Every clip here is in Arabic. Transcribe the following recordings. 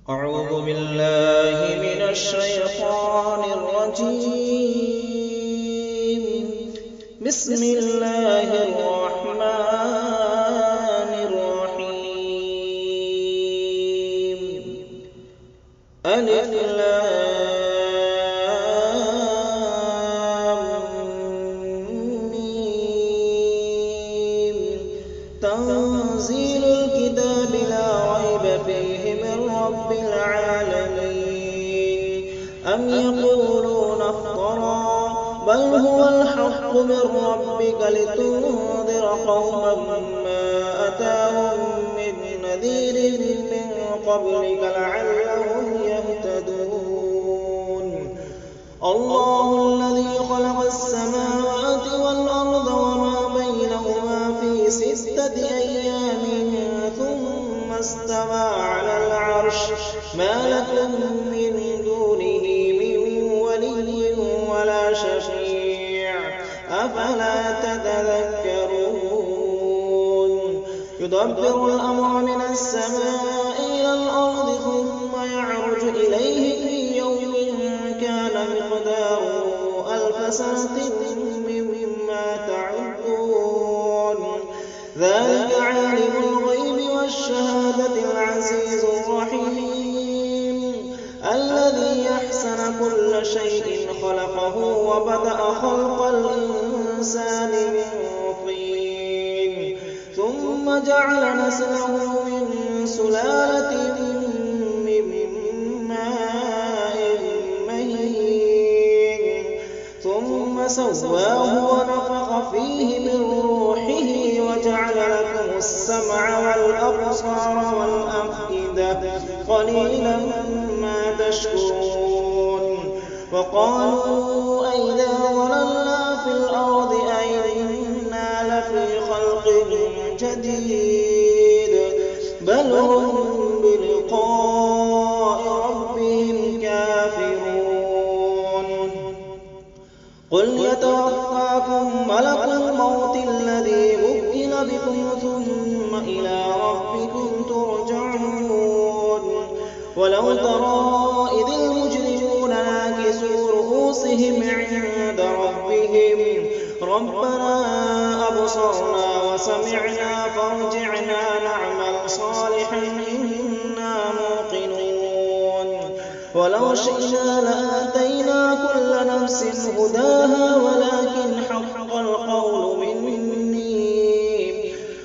أعوذ بالله من الشيطان الرجيم. بسم الله الرحمن الرحيم. ألف لام ميم. تنزيل الكتاب لا ريب فيه من رب العالمين. أم يقولون افترى بل هو الحق من ربك لتنذر قوما ما أتاهم من نذير من قبلك لعلهم يهتدون. الله الذي خلق السماوات والأرض وما بينهما في 6 أيام ثم استوى على العرش ما لكم من دونه من ولي ولا شفيع أفلا تتذكرون. يدبر الأمر من السماء إلى الأرض ثم يعرج إليه في يوم كان مقداره 1000 سنة مما تعدون. ذلك عالم الغيب والشهادة العزيز الرحيم الذي أحسن كل شيء خلقه وبدأ خلق الإنسان من طين ثم جعل نسله من سلالة من ماء مهين ثم سواه ونفخ فيه من روحه وجعل لكم السمع والأبصار والأفئدة قليلا ما تشكرون. وقالوا أئذا ضللنا في الأرض أئنا لفي خلق جديد بل هم بلقاء ربهم كافرون. قل يتوفاكم ملك الموت الذي وكل بكم ثم إلى ربكم ترجعون. ولو ترى إذ المجرمون ناكسوا رؤوسهم عند ربهم ربنا أبصرنا وسمعنا فارجعنا نعمل صالحا إنا موقنون. ولو شئنا لآتينا كل نفس هداها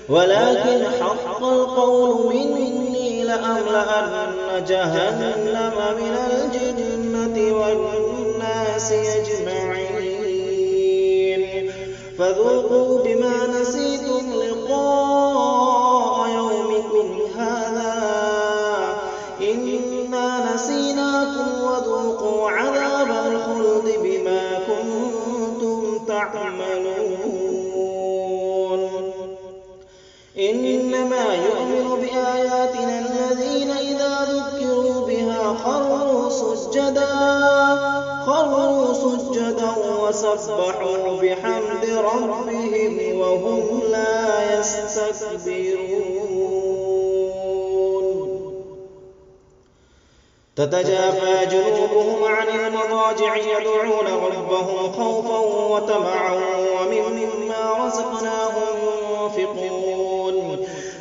ولكن حق القول مني لأملأن جهنم من الجنة والناس أجمعين. فذوقوا بما نسيتم لقاء يومكم هذا إنا نسيناكم وذوقوا عذاب الخلد بما كنتم تعملون. إنما يؤمن بآياتنا الذين إذا ذكروا بها خروا سجدا وسبحوا بحمد ربهم وهم لا يستكبرون. تتجافى جنوبهم عن المضاجع يدعون ربهم خوفا وطمعا ومما رزقناهم ينفقون.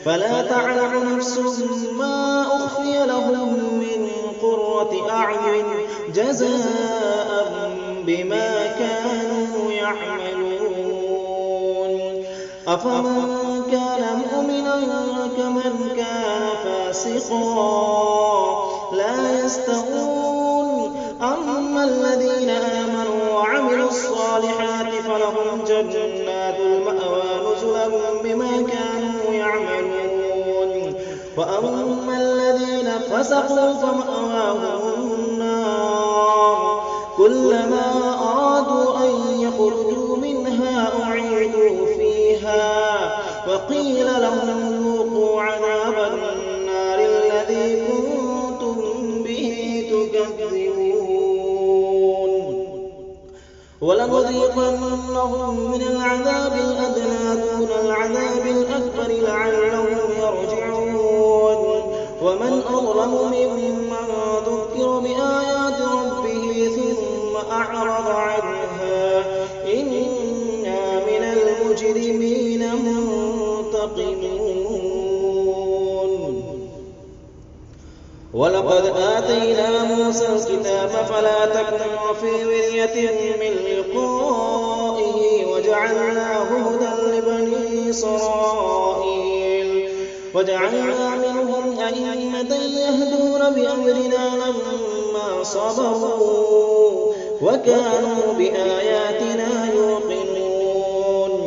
فلا تعلم نفس ما أخفي لهم من قرة أعين جزاء بما كانوا يعملون. أفمن كان مؤمنا كمن كان فاسقا لا يستوون. أما الذين آمنوا وعملوا الصالحات فلهم جنات المأوى نزلا بما كانوا يعملون. وأما الذين فسقوا فمأواهم النار كلما أرادوا أن يخرجوا منها أعيدوا فيها وقيل لهم ذوقوا عذاب النار الذي كنتم به تكذبون. ولنذيقنهم من العذاب الأدنى دون العذاب الأكبر لعلهم يرجعون. ومن أظلم ممن ذكر بآيات ربه ثم أعرض عنها إنا من المجرمين منتقمون ولقد آتينا موسى الكتاب فلا تكن في مرية من لقائه وجعلناه هدى لبني إسرائيل وجعلنا منهم أئمة يهدون بأمرنا لما صبروا وكانوا بآياتنا يوقنون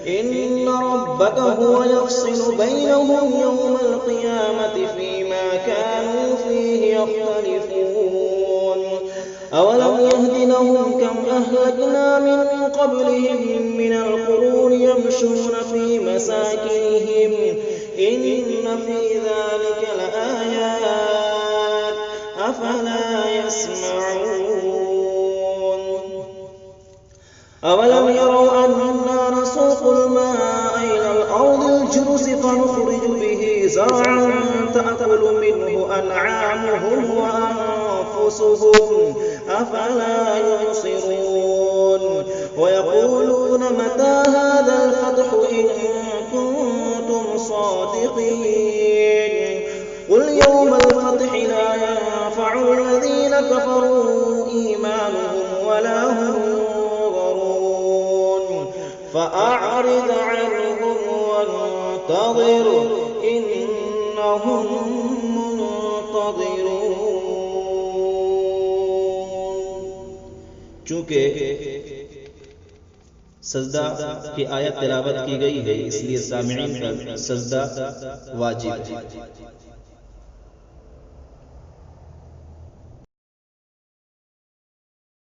إن ربك هو يفصل بينهم يوم القيامة فيما كانوا فيه يختلفون أولم يهد لهم كم أهلكنا من قبلهم من القرون يمشون في مساكنهم إن في ذلك لآيات أفلا يسمعون أولم يروا أنا نسوق الماء إلى الأرض الجرز فنخرج به زرعا تأكل منه أنعامهم وأنفسهم أفلا يبصرون ويقولون متى هذا الفتح إن كنتم صادقين قل يوم الفتح لا ينفع الذين كفروا إيمانهم ولا هم ينظرون فأعرض عنهم وانتظر إنهم منتظرون. चूँकि सजदा की आयत तिलावत की गई है इसलिए सामिईन पर सजदा वाजिब है।